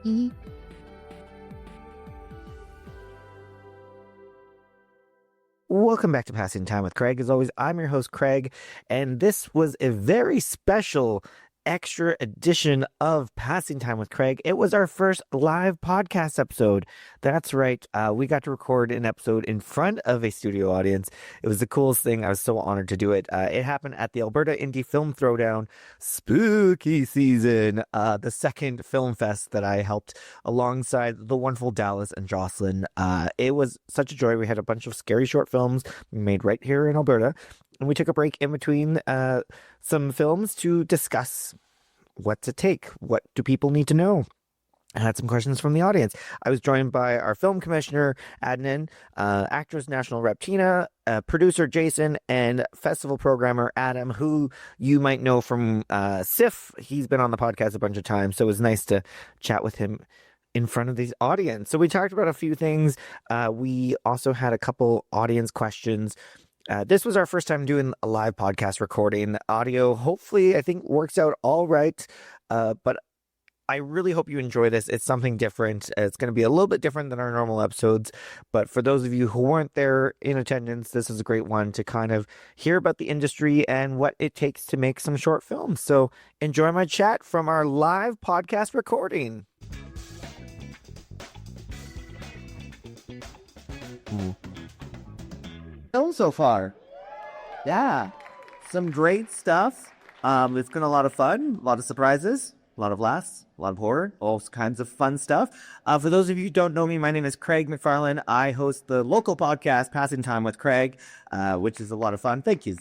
Mhm. Welcome back to Passing Time with Craig. As always, I'm your host, Craig, and this was a very special extra edition of Passing Time with Craig. It was our first live podcast episode. That's right. We got to record an episode in front of a studio audience. It was the coolest thing. I was so honored to do it. It happened at the Alberta Indie Film Throwdown spooky season, the second film fest that I helped alongside the wonderful Dallas and Jocelyn. It was such a joy. We had a bunch of scary short films made right here in Alberta. And we took a break in between some films to discuss what to take. What do people need to know? I had some questions from the audience. I was joined by our film commissioner, Adnaan, actress national rep Tina, producer Jason, and festival programmer Adam, who you might know from SIF. He's been on the podcast a bunch of times, so it was nice to chat with him in front of the audience. So we talked about a few things. We also had a couple audience questions. This was our first time doing a live podcast recording. The audio, hopefully, I think works out all right. But I really hope you enjoy this. It's something different. It's going to be a little bit different than our normal episodes. But for those of you who weren't there in attendance, this is a great one to kind of hear about the industry and what it takes to make some short films. So enjoy my chat from our live podcast recording. Film so far. Yeah. Some great stuff. It's been a lot of fun, a lot of surprises, a lot of laughs, a lot of horror, all kinds of fun stuff. For those of you who don't know me, my name is Craig McFarlane. I host the local podcast, Passing Time with Craig, which is a lot of fun. Thank you.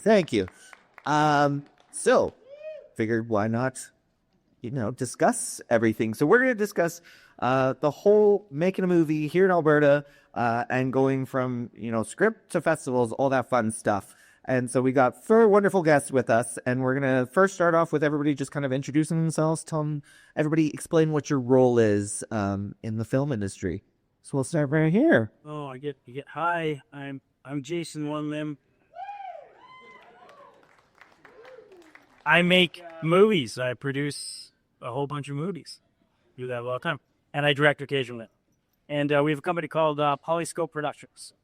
So, figured why not, discuss everything. So we're going to discuss the whole making a movie here in Alberta, and going from, script to festivals, all that fun stuff. And so we got 4 wonderful guests with us, and we're going to first start off with everybody just kind of introducing themselves, everybody explain what your role is in the film industry. So we'll start right here. Oh, hi, I'm Jason Wan Lim. I make movies. I produce a whole bunch of movies. Do that all the time. And I direct occasionally. And we have a company called Polyscope Productions.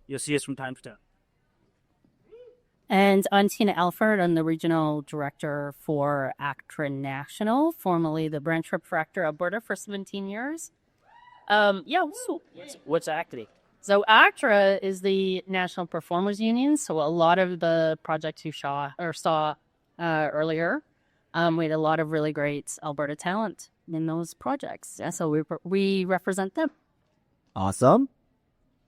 You'll see us from time to time. And I'm Tina Alford. I'm the regional director for ACTRA National, formerly the branch rep for ACTRA Alberta for 17 years. What's ACTRA? So ACTRA is the National Performers Union. So a lot of the projects you saw earlier, we had a lot of really great Alberta talent in those projects. Yeah, so we represent them. Awesome.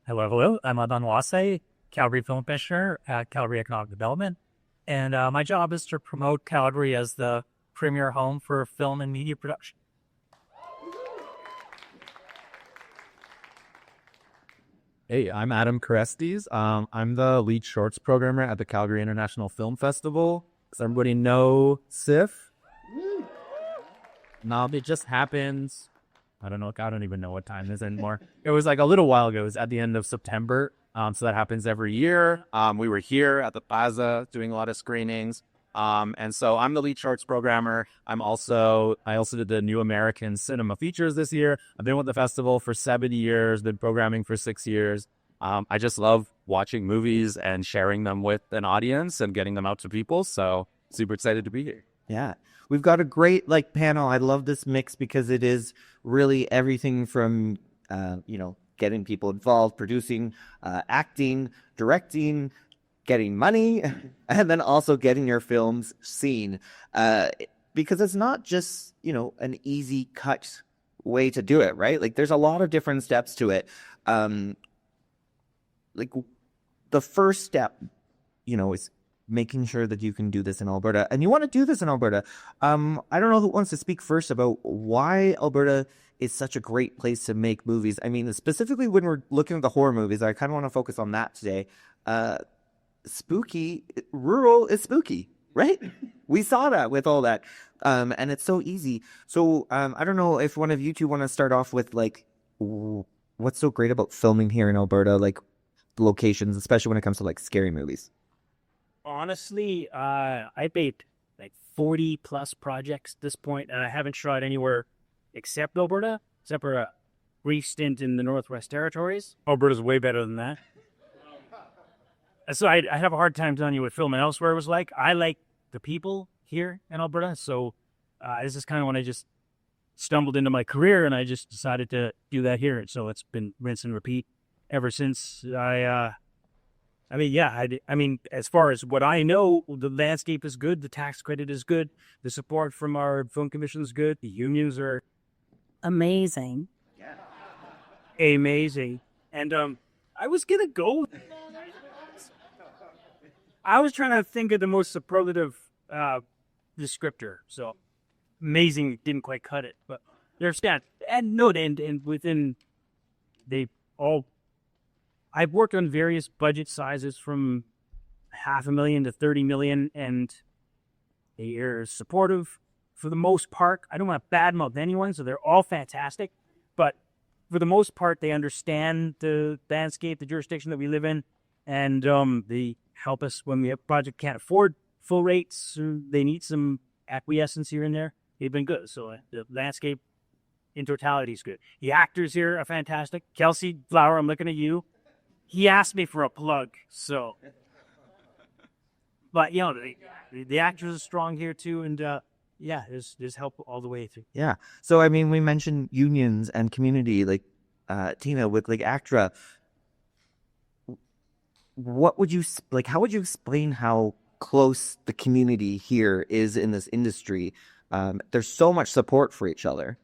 Hello. I'm Adnaan Wasey, Calgary Film Commissioner at Calgary Economic Development. And my job is to promote Calgary as the premier home for film and media production. Hey, I'm Adam Keresztes. I'm the lead shorts programmer at the Calgary International Film Festival. Does everybody know SIF? No, it just happens. I don't even know what time it is anymore. It was like a little while ago. It was at the end of September. So that happens every year. We were here at the Plaza doing a lot of screenings. And so I'm the lead shorts programmer. I also did the New American Cinema Features this year. I've been with the festival for 7 years, been programming for 6 years. I just love watching movies and sharing them with an audience and getting them out to people. So super excited to be here. Yeah. We've got a great panel. I love this mix because it is really everything from, getting people involved, producing, acting, directing, getting money, and then also getting your films seen. Because it's not just, an easy cut way to do it, right? Like there's a lot of different steps to it. The first step, is making sure that you can do this in Alberta, and you want to do this in Alberta. I don't know who wants to speak first about why Alberta is such a great place to make movies. I mean, specifically when we're looking at the horror movies, I kind of want to focus on that today. Rural is spooky, right? We saw that with all that. And it's so easy. So I don't know if one of you two want to start off with what's so great about filming here in Alberta, like locations, especially when it comes to scary movies. Honestly, I made 40 plus projects at this point, and I haven't shot anywhere except Alberta, except for a brief stint in the Northwest Territories. Alberta's way better than that. So I have a hard time telling you what filming elsewhere was like. I like the people here in Alberta, so this is kind of when I just stumbled into my career, and I just decided to do that here. So it's been rinse and repeat ever since. I mean, as far as what I know, the landscape is good, the tax credit is good, the support from our film commission is good, the unions are Amazing. amazing, and I was gonna go. I was trying to think of the most superlative descriptor, so amazing didn't quite cut it, but they're stats. And within they all, I've worked on various budget sizes from $500,000 to $30 million, and they are supportive for the most part. I don't want to badmouth anyone, so they're all fantastic, but for the most part, they understand the landscape, the jurisdiction that we live in, and they help us when we have a project can't afford full rates, or they need some acquiescence here and there. They've been good. So the landscape in totality is good. The actors here are fantastic. Kelsey Flower, I'm looking at you. He asked me for a plug, so. But, you know, the actors are strong here too, and yeah, there's help all the way through. Yeah. So, I mean, we mentioned unions and community, like Tina, with like ACTRA. What would you, like, how would you explain how close the community here is in this industry? There's so much support for each other.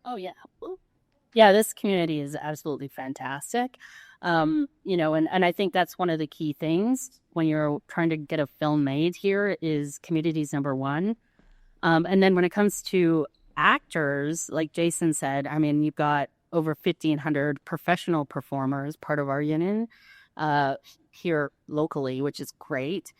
Oh, yeah. Yeah, this community is absolutely fantastic. You know, and I think that's one of the key things when you're trying to get a film made here is community's number one. And then when it comes to actors, like Jason said, I mean, you've got over 1,500 professional performers, part of our union, here locally, which is great.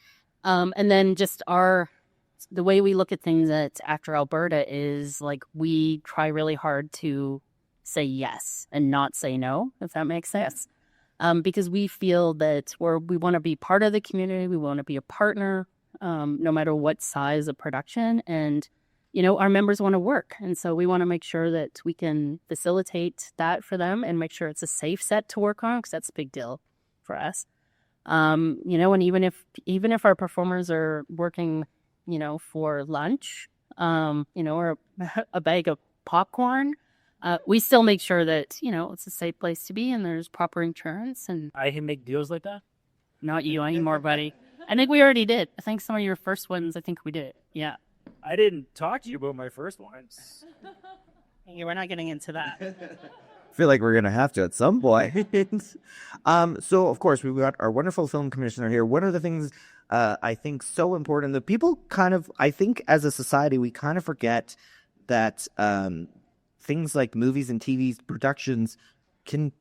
And then just the way we look at things at ACTRA Alberta is like we try really hard to say yes and not say no, if that makes sense. Because we feel that we want to be part of the community, we want to be a partner, no matter what size of production, and you know our members want to work, and so we want to make sure that we can facilitate that for them and make sure it's a safe set to work on, because that's a big deal for us. You know, and even if our performers are working, you know, for lunch, you know, or a bag of popcorn, we still make sure that, you know, it's a safe place to be and there's proper insurance. And I can make deals like that. not you anymore, buddy. I think we already did. I think some of your first ones, I think we did. Yeah. I didn't talk to you about my first ones. Yeah, we're not getting into that. Feel like we're gonna have to at some point. So of course we've got our wonderful film commissioner here. One of the things I think so important that people kind of, I think as a society we kind of forget that things like movies and TV productions can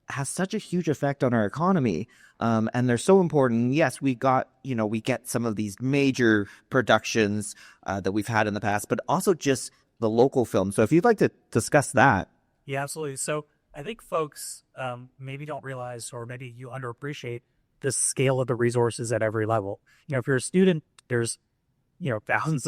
have such a huge effect on our economy, and they're so important. Yes, we get some of these major productions that we've had in the past, but also just the local film. So if you'd like to discuss that. Yeah, absolutely. So I think folks maybe don't realize, or maybe you underappreciate the scale of the resources at every level. You know, if you're a student, there's, you know, thousands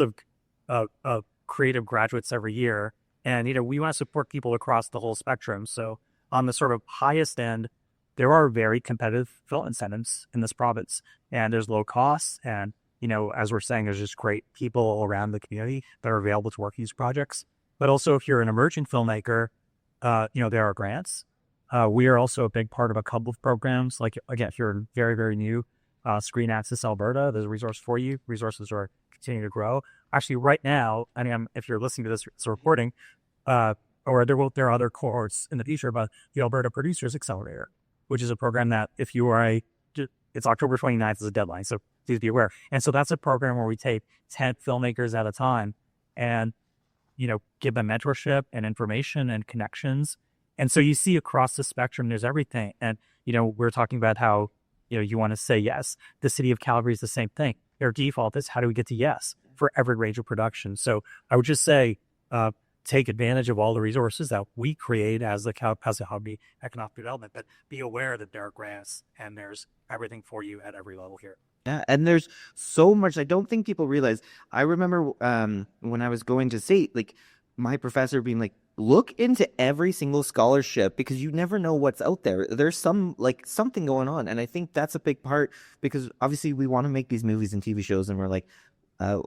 of creative graduates every year. And, you know, we want to support people across the whole spectrum. So on the sort of highest end, there are very competitive film incentives in this province, and there's low costs. And, you know, as we're saying, there's just great people around the community that are available to work these projects. But also if you're an emerging filmmaker, you know, there are grants. We are also a big part of a couple of programs. Like, again, if you're very, very new, Screen Access Alberta, there's a resource for you. Resources are continuing to grow. Actually, right now, I mean, if you're listening to this recording, or there are other cohorts in the future, about the Alberta Producers Accelerator, which is a program that if you are it's October 29th is the deadline, so please be aware. And so that's a program where we take 10 filmmakers at a time and, you know, give them mentorship and information and connections. And so you see across the spectrum, there's everything. And, you know, we're talking about how, you know, you want to say yes. The city of Calgary is the same thing. Their default is how do we get to yes for every range of production. So I would just say, take advantage of all the resources that we create as the Plaza Theatre Economic Development, but be aware that there are grants and there's everything for you at every level here. Yeah, and there's so much I don't think people realize. I remember when I was going to state, like my professor being like, look into every single scholarship because you never know what's out there. There's something going on. And I think that's a big part because obviously we want to make these movies and TV shows and we're like,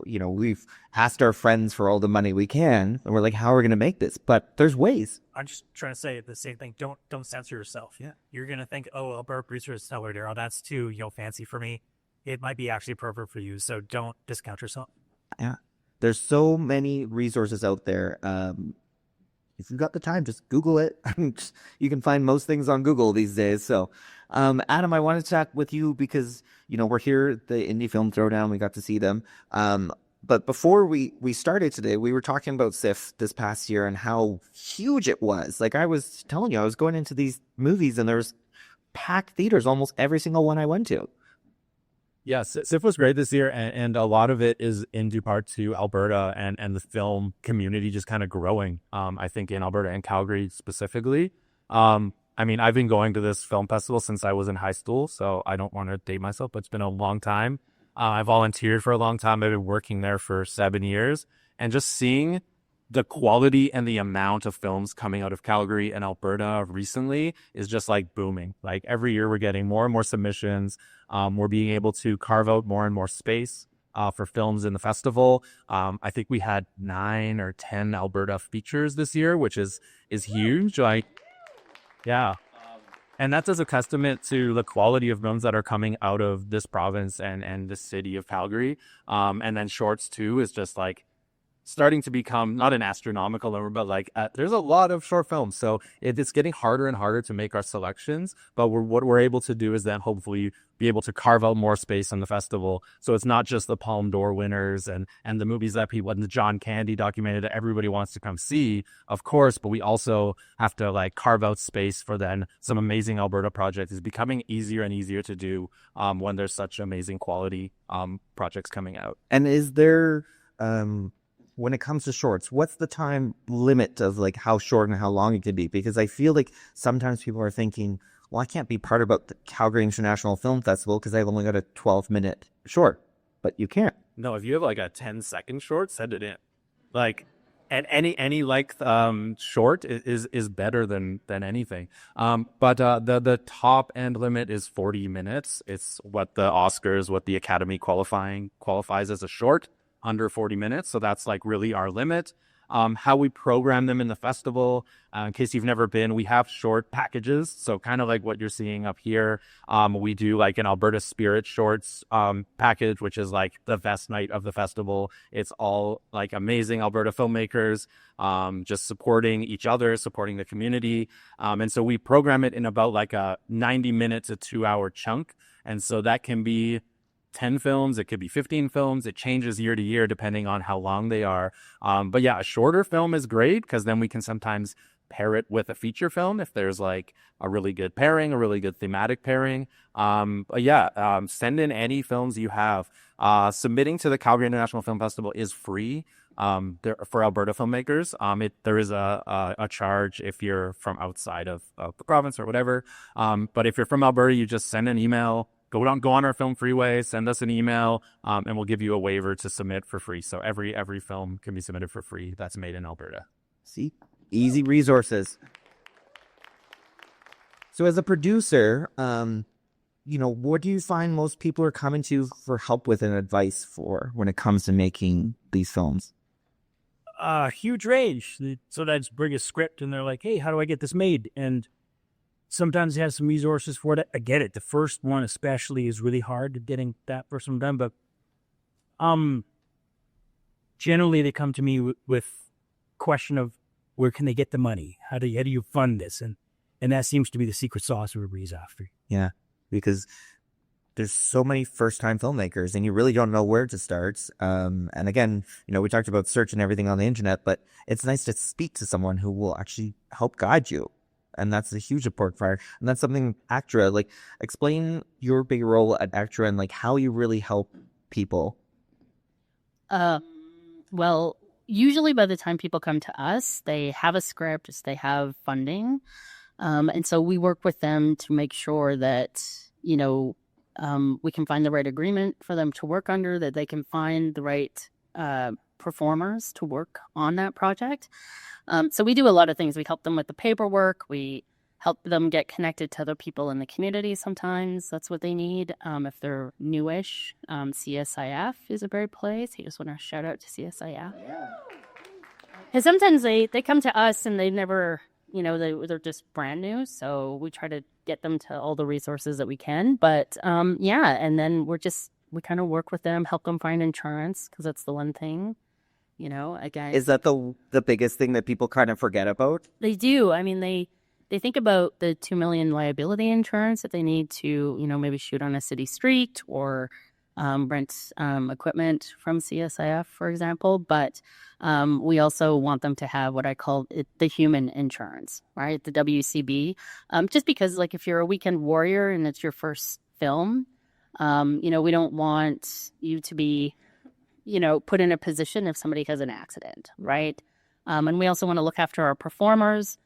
we've asked our friends for all the money we can and we're like, how are we going to make this? But there's ways. I'm just trying to say the same thing. Don't censor yourself. Yeah. You're going to think, oh, Alberta producers seller there. Oh, that's too, fancy for me. It might be actually perfect for you. So don't discount yourself. Yeah. There's so many resources out there. If you've got the time, just Google it. You can find most things on Google these days. So, Adam, I wanted to talk with you because, we're here at the Indie Film Throwdown. We got to see them. But before we started today, we were talking about SIFF this past year and how huge it was. Like I was telling you, I was going into these movies and there was packed theaters, almost every single one I went to. Yeah, SIFF was great this year, and a lot of it is in due part to Alberta and the film community just kind of growing, I think, in Alberta and Calgary specifically. I've been going to this film festival since I was in high school, so I don't want to date myself, but it's been a long time. I volunteered for a long time. I've been working there for 7 years, and just seeing the quality and the amount of films coming out of Calgary and Alberta recently is just like booming. Like every year we're getting more and more submissions. We're being able to carve out more and more space for films in the festival. I think we had 9 or 10 Alberta features this year, which is huge. Yeah. And that's as a testament to the quality of films that are coming out of this province and the city of Calgary. And then shorts too is just like starting to become not an astronomical number, but there's a lot of short films. So it's getting harder and harder to make our selections. But what we're able to do is then hopefully be able to carve out more space on the festival. So it's not just the Palme d'Or winners and the movies that people, and the John Candy documentary that everybody wants to come see, of course, but we also have to carve out space for then some amazing Alberta projects. It's becoming easier and easier to do when there's such amazing quality projects coming out. And is there... when it comes to shorts, what's the time limit of how short and how long it could be? Because I feel like sometimes people are thinking, well, I can't be part about the Calgary International Film Festival because I've only got a 12-minute short. But you can't. No, if you have a 10-second short, send it in. And any length short is better than anything. But the top end limit is 40 minutes. It's what the Oscars, what the Academy qualifies as a short. Under 40 minutes. So that's really our limit. How we program them in the festival, in case you've never been, we have short packages. So kind of like what you're seeing up here. We do an Alberta Spirit Shorts package, which is the best night of the festival. It's all amazing Alberta filmmakers, just supporting each other, supporting the community. And so we program it in about a 90-minute to 2-hour chunk. And so that can be 10 films, it could be 15 films. It changes year to year depending on how long they are. But yeah, a shorter film is great because then we can sometimes pair it with a feature film if there's a really good pairing, a really good thematic pairing. But yeah, send in any films you have. Submitting to the Calgary International Film Festival is free for Alberta filmmakers. There is a charge if you're from outside of the province or whatever. But if you're from Alberta, you just send an email. Go on our film freeway, send us an email, and we'll give you a waiver to submit for free. So every film can be submitted for free that's made in Alberta. See? Easy resources. So as a producer, what do you find most people are coming to for help with and advice for when it comes to making these films? Huge range. So that's bring a script and they're like, hey, how do I get this made? And sometimes it has some resources for it. I get it. The first one especially is really hard getting that first one done. But generally they come to me with question of where can they get the money? How do you fund this? And that seems to be the secret sauce everybody's after. Yeah, because there's so many first-time filmmakers and you really don't know where to start. And again, we talked about search and everything on the internet, but it's nice to speak to someone who will actually help guide you. And that's a huge important part. And that's something ACTRA, explain your big role at ACTRA and how you really help people. Well, usually by the time people come to us, they have a script, they have funding. And so we work with them to make sure that, we can find the right agreement for them to work under, that they can find the right performers to work on that project. So we do a lot of things. We help them with the paperwork. We help them get connected to other people in the community sometimes. That's what they need. If they're newish, CSIF is a great place. I just want to shout out to CSIF. Because sometimes they come to us and they never, they're just brand new. So we try to get them to all the resources that we can. But and then we kind of work with them, help them find insurance, because that's the one thing, again. Is that the biggest thing that people kind of forget about? They do. I mean, they think about the $2 million liability insurance that they need to, maybe shoot on a city street or rent equipment from CSIF, for example. But we also want them to have what I call the human insurance, right? The WCB. Just because, like, if you're a weekend warrior and it's your first film, we don't want you to be, put in a position if somebody has an accident, right? And we also want to look after our performers.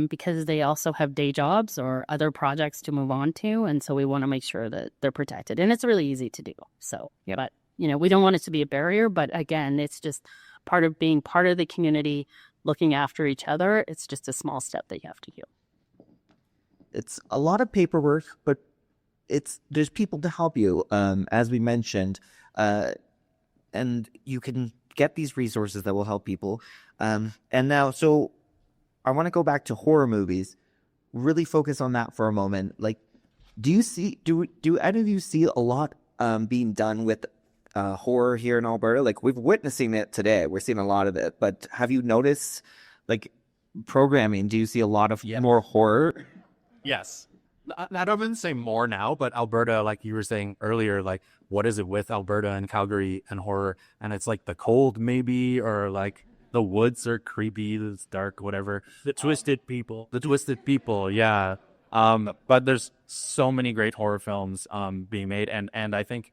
Because they also have day jobs or other projects to move on to. And so we want to make sure that they're protected. And it's really easy to do. So, but, we don't want it to be a barrier. But again, it's just part of being part of the community, looking after each other. It's just a small step that you have to do. It's a lot of paperwork, but there's people to help you, as we mentioned. And you can get these resources that will help people. And now, so I want to go back to horror movies, really focus on that for a moment. Like, do any of you see a lot being done with horror here in Alberta? Like, we're witnessing it today. We're seeing a lot of it. But have you noticed, like, programming, do you see a lot of more horror? Yes. I wouldn't say more now, but Alberta, like you were saying earlier, like, what is it with Alberta and Calgary and horror? And it's like the cold maybe, or like the woods are creepy, it's dark, whatever. The twisted people. Yeah. But there's so many great horror films being made, and I think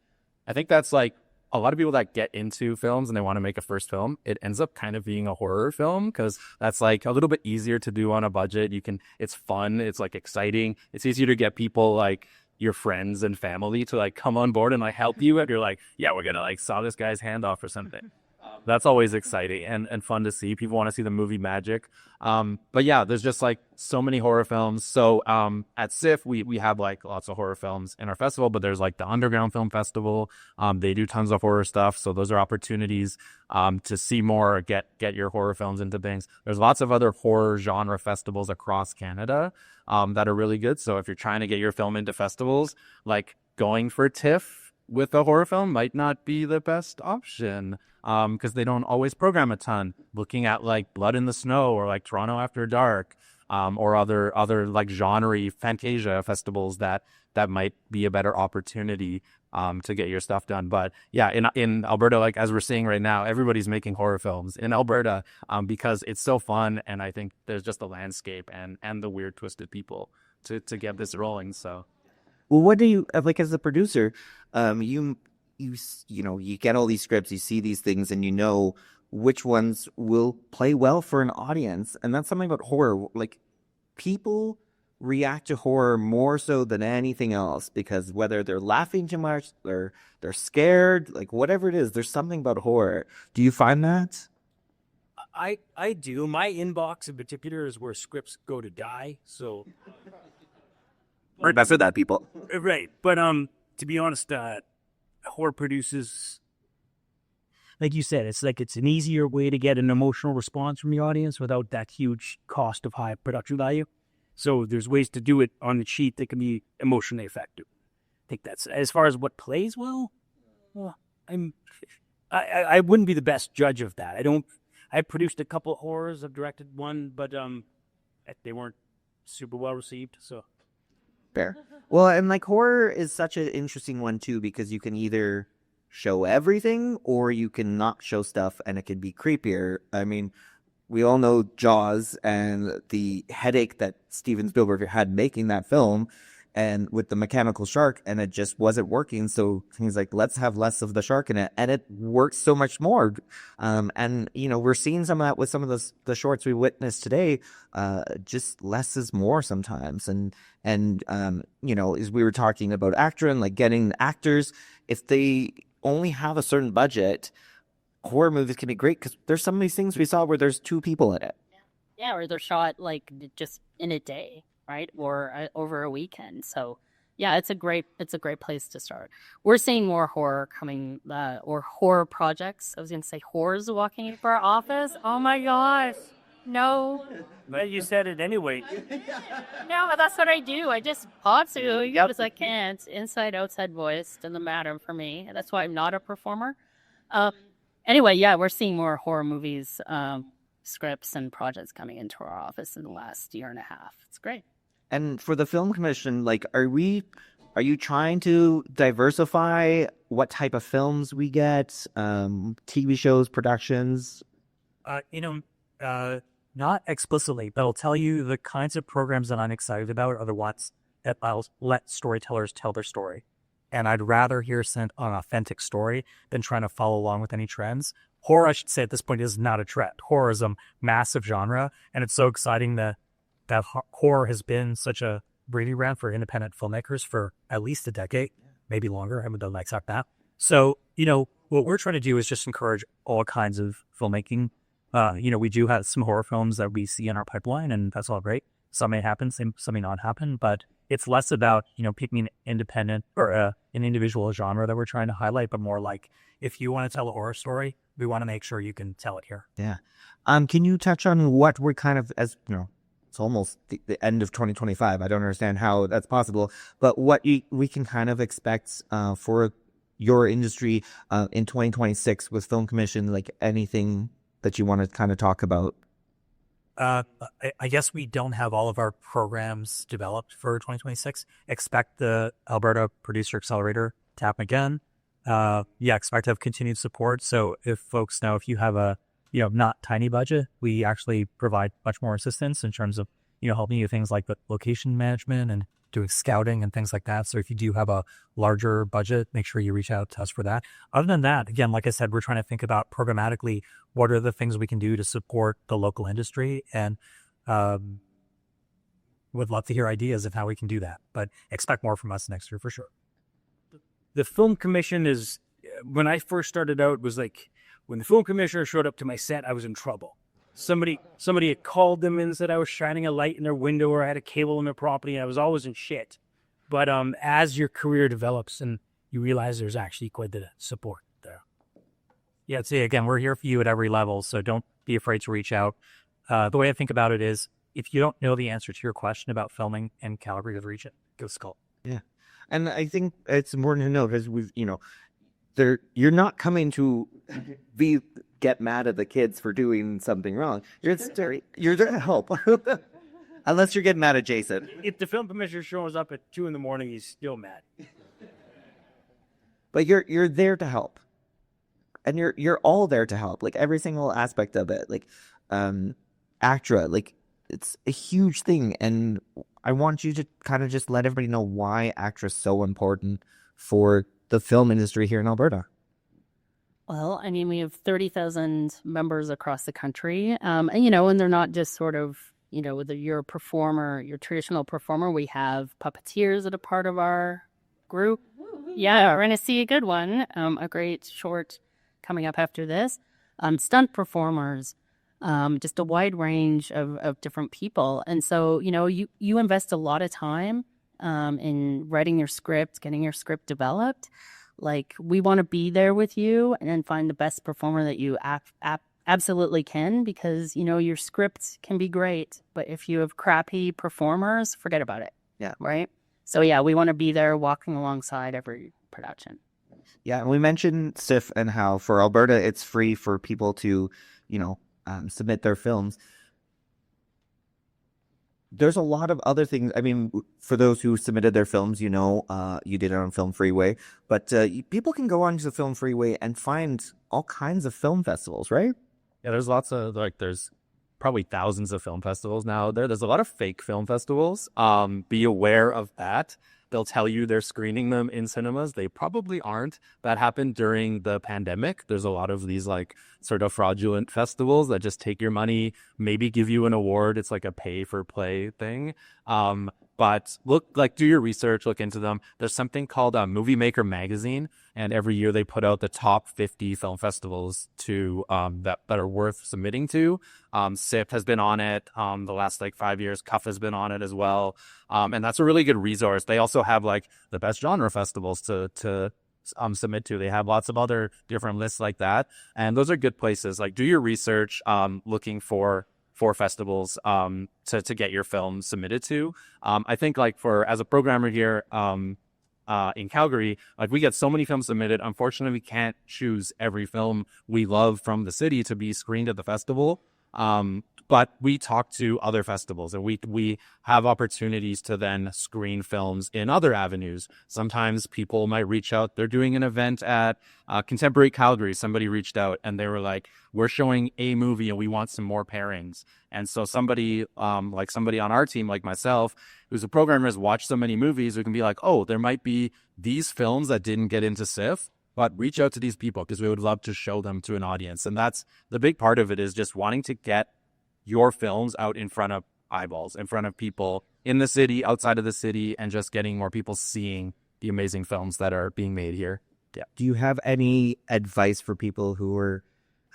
that's like a lot of people that get into films and they want to make a first film, it ends up kind of being a horror film because that's like a little bit easier to do on a budget. It's fun, it's like exciting, it's easier to get people like your friends and family to like come on board and like help you, and you're like, yeah, we're gonna like saw this guy's hand off or something. That's always exciting and fun to see. People want to see the movie magic. But yeah, there's just like so many horror films. So at SIF, we have like lots of horror films in our festival, but there's like the Underground Film Festival. They do tons of horror stuff. So those are opportunities to see more, get your horror films into things. There's lots of other horror genre festivals across Canada that are really good. So if you're trying to get your film into festivals, like going for TIFF with a horror film might not be the best option. Because they don't always program a ton. Looking at like Blood in the Snow or like Toronto After Dark, or other like genre Fantasia festivals that might be a better opportunity to get your stuff done. But yeah, in Alberta, like as we're seeing right now, everybody's making horror films in Alberta because it's so fun, and I think there's just the landscape and the weird twisted people to get this rolling. So, well, what do you like as a producer? You get all these scripts, you see these things, and you know which ones will play well for an audience. And that's something about horror. Like, people react to horror more so than anything else, because whether they're laughing too much, they're scared, like whatever it is, there's something about horror. Do you find that? I do. My inbox in particular is where scripts go to die. So Right, that's for that, people. Right. But to be honest, horror produces, like you said, it's an easier way to get an emotional response from the audience without that huge cost of high production value. So there's ways to do it on the sheet that can be emotionally effective. I think that's, as far as what plays well, I wouldn't be the best judge of that. I produced a couple of horrors, I've directed one, but they weren't super well received, so. Fair. Well, and like horror is such an interesting one too, because you can either show everything or you can not show stuff and it can be creepier. I mean, we all know Jaws and the headache that Steven Spielberg had making that film, and with the mechanical shark, and it just wasn't working. So he's like, let's have less of the shark in it, and it works so much more. And we're seeing some of that with some of the shorts we witnessed today. Just less is more sometimes. And as we were talking about ACTRA and like getting actors, if they only have a certain budget, horror movies can be great because there's some of these things we saw where there's 2 people in it. Yeah, or they're shot like just in a day, right? Or over a weekend. So yeah, it's a great place to start. We're seeing more horror coming, or horror projects. I was gonna say horrors walking into our office. Oh my gosh, no, But you said it anyway. no, but that's what I do. I just pop to because I can't. Inside, outside voice doesn't matter for me. That's why I'm not a performer. Anyway, yeah, we're seeing more horror movies, scripts and projects coming into our office in the last year and a half. It's great. And for the film commission, like, are you trying to diversify what type of films we get, TV shows, productions? Not explicitly, but I'll tell you the kinds of programs that I'm excited about are the ones that I'll let storytellers tell their story. And I'd rather hear an authentic story than trying to follow along with any trends. Horror, I should say, at this point is not a trend. Horror is a massive genre, and it's so exciting that horror has been such a breeding ground for independent filmmakers for at least a decade, maybe longer. I haven't done exact that. So, what we're trying to do is just encourage all kinds of filmmaking. We do have some horror films that we see in our pipeline, and that's all great. Some may happen, some may not happen, but it's less about, picking an independent or an individual genre that we're trying to highlight, but more like, if you want to tell a horror story, we want to make sure you can tell it here. Yeah. Can you touch on what we're kind of, as it's almost the end of 2025. I don't understand how that's possible, but what we can kind of expect for your industry in 2026 with Film Commission, like anything that you want to kind of talk about? I guess we don't have all of our programs developed for 2026. Expect the Alberta Producer Accelerator to happen again. Expect to have continued support. So if folks know, if you have a not tiny budget, we actually provide much more assistance in terms of helping you things like the location management and doing scouting and things like that. So if you do have a larger budget, make sure you reach out to us for that. Other than that, again, like I said, we're trying to think about programmatically what are the things we can do to support the local industry, and would love to hear ideas of how we can do that. But expect more from us next year for sure. The Film Commission is, when I first started out, was like, when the film commissioner showed up to my set, I was in trouble. Somebody had called them and said I was shining a light in their window or I had a cable in their property, and I was always in shit. But as your career develops and you realize there's actually quite a bit of support there. Yeah, see, again, we're here for you at every level, so don't be afraid to reach out. The way I think about it is, if you don't know the answer to your question about filming in Calgary or the region, go Skull. Yeah. And I think it's important to know, because you're not coming to get mad at the kids for doing something wrong. You're there to help. Unless you're getting mad at Jason. If the film commissioner shows up at 2 a.m, he's still mad. But you're there to help. And you're all there to help. Like, every single aspect of it. Like, ACTRA, like, it's a huge thing, and I want you to kind of just let everybody know why ACTRA is so important for the film industry here in Alberta. Well, I mean, we have 30,000 members across the country, and they're not just sort of, whether you're a performer, your traditional performer. We have puppeteers that are part of our group. Yeah, we're going to see a good one, a great short coming up after this. Stunt performers, just a wide range of different people. And so, you invest a lot of time in writing your script, getting your script developed. Like, we want to be there with you and find the best performer that you absolutely can, because, your script can be great, but if you have crappy performers, forget about it. Yeah. Right? So, yeah, we want to be there walking alongside every production. Yeah, and we mentioned SIF and how for Alberta it's free for people to, submit their films. There's a lot of other things. I mean, for those who submitted their films, you did it on Film Freeway, but people can go onto the Film Freeway and find all kinds of film festivals, right? Yeah, there's lots of, there's probably thousands of film festivals now. There's a lot of fake film festivals. Be aware of that. They'll tell you they're screening them in cinemas. They probably aren't. That happened during the pandemic. There's a lot of these sort of fraudulent festivals that just take your money, maybe give you an award. It's like a pay for play thing. But But do your research, look into them. There's something called Movie Maker Magazine, and every year they put out the top 50 film festivals to that are worth submitting to. SIFT has been on it the last 5 years. CUF has been on it as well, and that's a really good resource. They also have the best genre festivals to submit to. They have lots of other different lists like that, and those are good places. Do your research, looking for festivals to get your film submitted to. I think as a programmer here in Calgary, we get so many films submitted. Unfortunately, we can't choose every film we love from the city to be screened at the festival. But we talk to other festivals, and we have opportunities to then screen films in other avenues. Sometimes people might reach out. They're doing an event at Contemporary Calgary. Somebody reached out and they were like, we're showing a movie and we want some more pairings. And so somebody on our team, like myself, who's a programmer, has watched so many movies, we can be like, oh, there might be these films that didn't get into SIF, but reach out to these people because we would love to show them to an audience. And that's the big part of it, is just wanting to get your films out in front of eyeballs, in front of people in the city, outside of the city, and just getting more people seeing the amazing films that are being made here. Yeah. Do you have any advice for people who are,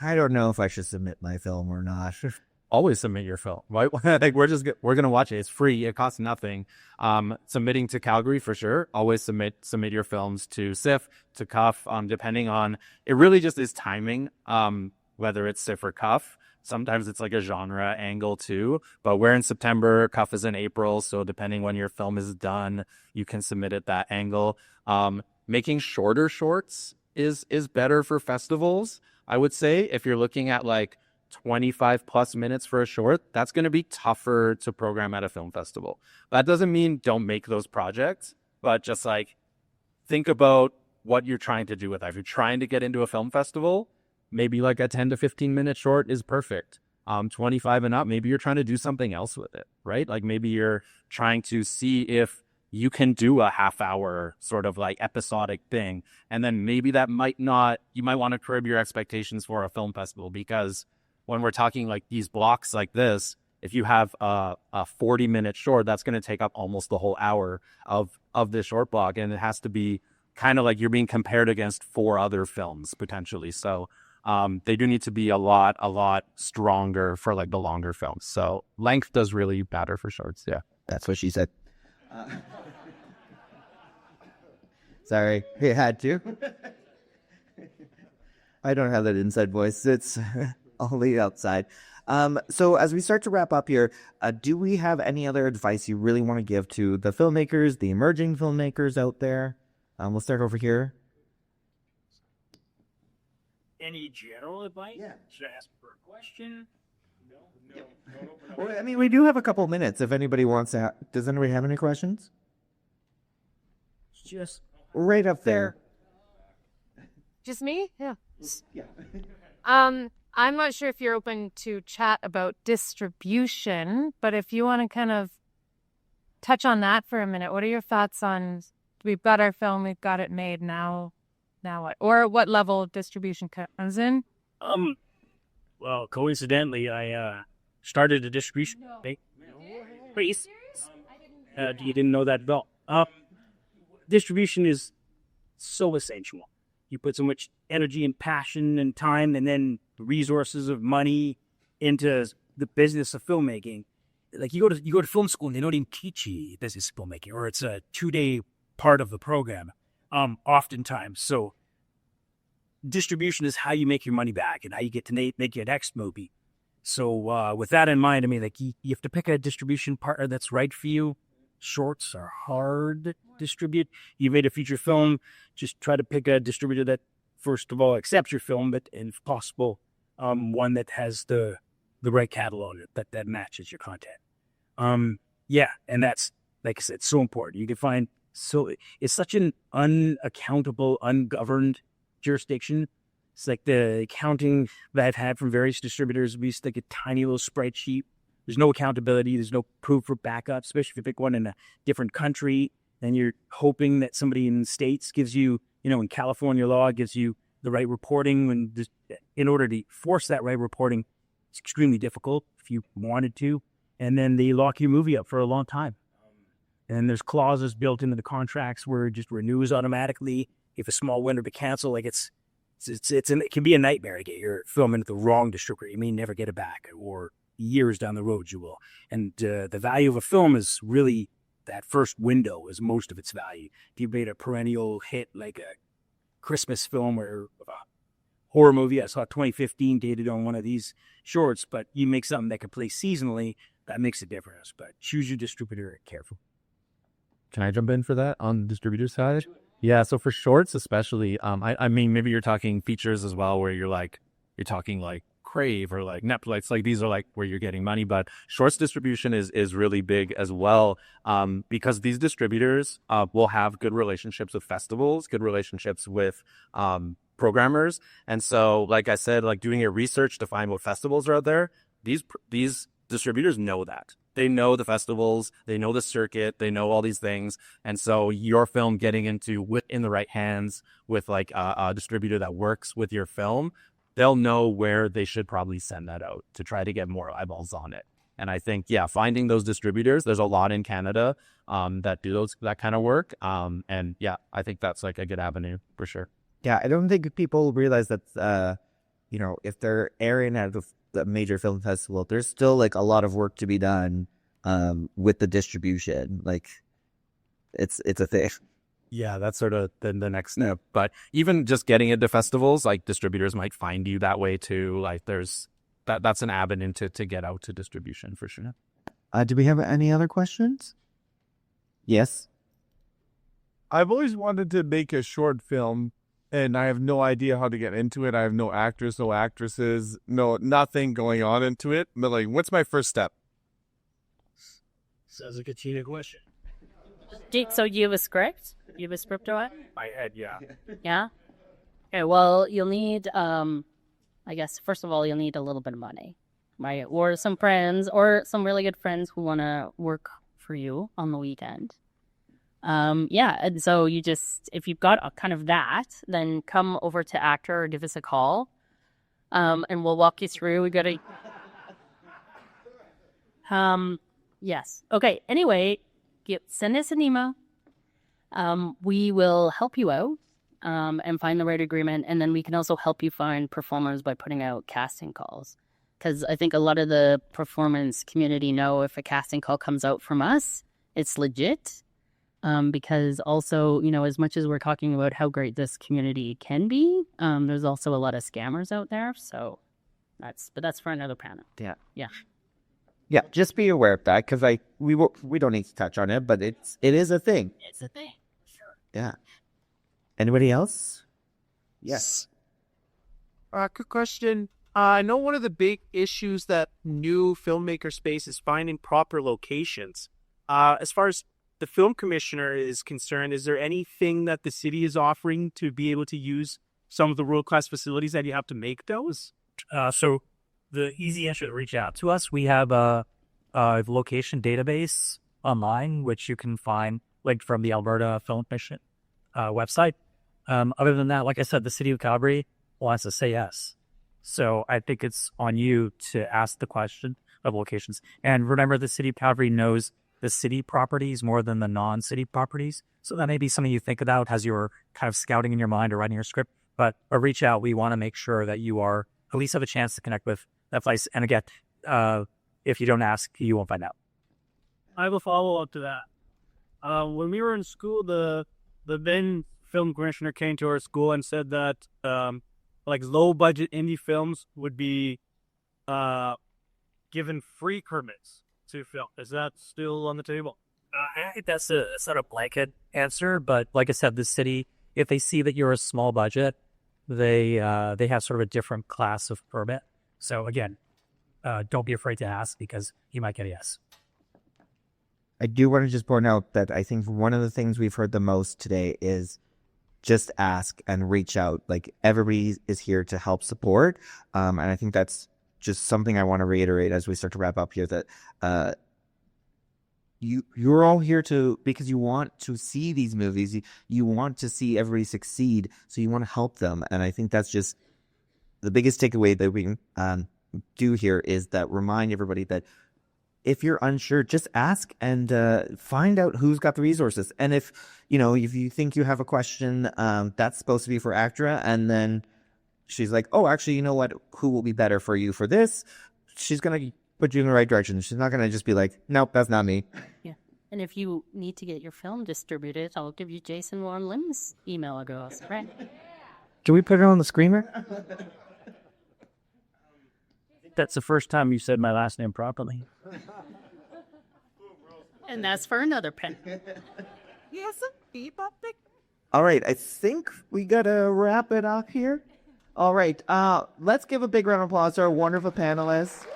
I don't know if I should submit my film or not? Always submit your film, right? We're going to watch it. It's free. It costs nothing. Submitting to Calgary for sure. Always submit your films to SIF, to CUF, depending on, it really just is timing, whether it's SIF or CUF. Sometimes it's a genre angle too, but we're in September, CUF is in April. So depending when your film is done, you can submit it that angle. Making shorter shorts is better for festivals. I would say if you're looking at 25 plus minutes for a short, that's going to be tougher to program at a film festival. That doesn't mean don't make those projects, but just think about what you're trying to do with that. If you're trying to get into a film festival, maybe a 10 to 15 minute short is perfect. 25 and up, maybe you're trying to do something else with it, right? Maybe you're trying to see if you can do a half hour sort of episodic thing. And then maybe you might want to curb your expectations for a film festival, because when we're talking these blocks like this, if you have a 40-minute short, that's going to take up almost the whole hour of this short block. And it has to be kind of you're being compared against 4 other films potentially. So they do need to be a lot stronger for the longer films. So length does really matter for shorts. Yeah. That's what she said. Sorry, you had to. I don't have that inside voice. It's only outside. So as we start to wrap up here, do we have any other advice you really want to give to the filmmakers, the emerging filmmakers out there? We'll start over here. Any general advice? Yeah. Should I ask for a question? No. Well, I mean, we do have a couple minutes if anybody wants to. Does anybody have any questions? Just right up there. Just me? Yeah. I'm not sure if you're open to chat about distribution, but if you want to kind of touch on that for a minute, what are your thoughts on, we've got our film, we've got it made, now what? Or what level of distribution comes in? Well, coincidentally, I started a distribution company. Please. You didn't know that at all. Distribution is so essential. You put so much energy and passion and time and then resources of money into the business of filmmaking. You go to film school and they don't even teach you business filmmaking, or it's a 2-day part of the program. Oftentimes. So distribution is how you make your money back and how you get to make your next movie. So with that in mind, I mean, you have to pick a distribution partner that's right for you. Shorts are hard to distribute. You made a feature film, just try to pick a distributor that, first of all, accepts your film, but if possible, one that has the right catalog that matches your content. Yeah, and that's, like I said, so important. You can find, so it's such an unaccountable, ungoverned jurisdiction. It's the accounting that I've had from various distributors. We used to a tiny little spreadsheet. There's no accountability. There's no proof for backup, especially if you pick one in a different country. And you're hoping that somebody in the States gives you, in California law, gives you the right reporting. In order to force that right reporting, it's extremely difficult if you wanted to. And then they lock your movie up for a long time. And there's clauses built into the contracts where it just renews automatically if a small window to cancel. Like it can be a nightmare to get your film into the wrong distributor. You may never get it back, or years down the road you will. And the value of a film is really that first window is most of its value. If you made a perennial hit like a Christmas film or a horror movie, I saw 2015 dated on one of these shorts, but you make something that can play seasonally, that makes a difference. But choose your distributor carefully. Can I jump in for that on the distributor side? Yeah, so for shorts especially, I mean, maybe you're talking features as well, where you're talking like Crave or like Netflix, like these are like where you're getting money, but shorts distribution is really big as well, because these distributors will have good relationships with festivals, good relationships with programmers. And so, like I said, like doing your research to find what festivals are out there, these distributors know that. They know the festivals, they know the circuit, they know all these things. And so your film getting in the right hands with like a distributor that works with your film, they'll know where they should probably send that out to try to get more eyeballs on it. And I think, yeah, finding those distributors, there's a lot in Canada that do that kind of work. And yeah, I think that's like a good avenue for sure. Yeah, I don't think people realize that, if they're airing at a major film festival, there's still like a lot of work to be done with the distribution. Like, it's a thing. Yeah, that's sort of the next step. But even just getting into festivals, like distributors might find you that way too. Like that's an avenue to get out to distribution for sure. Do we have any other questions? Yes. I've always wanted to make a short film, and I have no idea how to get into it. I have no actors, no actresses, nothing going on into it. But like, what's my first step? Sounds like a cheating question. So you have a script? You have a script or what? My head, yeah. Yeah? Okay, well, you'll need, I guess, first of all, you'll need a little bit of money, right? Or some friends, or some really good friends who want to work for you on the weekend. Yeah, and so you just, if you've got a kind of that, then come over to ACTRA or give us a call, and we'll walk you through. We got to, yes. Okay, anyway, send us an email. We will help you out and find the right agreement, and then we can also help you find performers by putting out casting calls. Because I think a lot of the performance community know if a casting call comes out from us, it's legit. Because also, as much as we're talking about how great this community can be, there's also a lot of scammers out there. So that's for another panel. Yeah. Yeah. Yeah, just be aware of that, because we don't need to touch on it, but it is a thing. It's a thing. Sure. Yeah. Anybody else? Yes. Quick question. I know one of the big issues that new filmmakers face is finding proper locations. As far as the film commissioner is concerned, is there anything that the city is offering to be able to use some of the world-class facilities that you have to make those? So the easy answer to reach out to us, we have a location database online, which you can find linked from the Alberta Film Commission website. Other than that, like I said, the city of Calgary wants to say yes. So I think it's on you to ask the question of locations. And remember, the city of Calgary knows the city properties more than the non-city properties. So that may be something you think about as you're kind of scouting in your mind or writing your script. But reach out. We want to make sure that you are at least have a chance to connect with that place. And again, if you don't ask, you won't find out. I have a follow-up to that. When we were in school, the then film commissioner came to our school and said that like low-budget indie films would be given free permits to film. Is that still on the table? I think that's not a blanket answer, but like I said, the city, if they see that you're a small budget, they have sort of a different class of permit. So again, don't be afraid to ask, because you might get a yes. I do want to just point out that I think one of the things we've heard the most today is just ask and reach out. Like, everybody is here to help support. And I think that's just something I want to reiterate as we start to wrap up here, that you're all here because you want to see these movies. You want to see everybody succeed, so you want to help them. And I think that's just the biggest takeaway that we do here, is that remind everybody that if you're unsure, just ask and find out who's got the resources. And if you think you have a question that's supposed to be for ACTRA, and then she's like, oh, actually, you know what? Who will be better for you for this? She's going to put you in the right direction. She's not going to just be like, nope, that's not me. Yeah. And if you need to get your film distributed, I'll give you Jason Wan Lim's email address, right? Can we put it on the screener? That's the first time you said my last name properly. And that's for another pen. Yes, bebop. All right, I think we got to wrap it up here. All right, let's give a big round of applause to our wonderful panelists.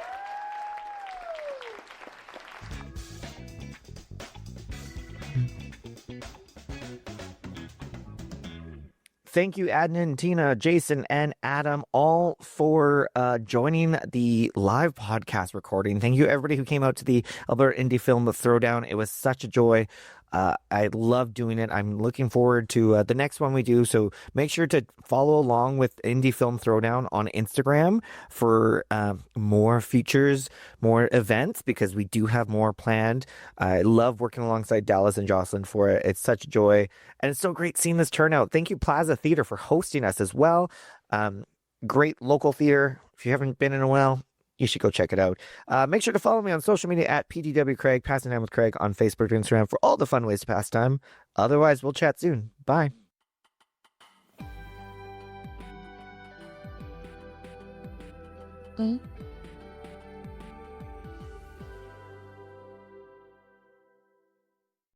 Thank you, Adnaan, Tina, Jason, and Adam, all for joining the live podcast recording. Thank you, everybody who came out to the Alberta Indie Film Throwdown. It was such a joy. I love doing it. I'm looking forward to the next one we do. So make sure to follow along with Indie Film Throwdown on Instagram for more features, more events, because we do have more planned. I love working alongside Dallas and Jocelyn for it. It's such a joy. And it's so great seeing this turnout. Thank you, Plaza Theatre, for hosting us as well. Great local theater. If you haven't been in a while, you should go check it out. Make sure to follow me on social media at PDW Craig, Passing Time with Craig on Facebook and Instagram for all the fun ways to pass time. Otherwise, we'll chat soon. Bye. Mm-hmm.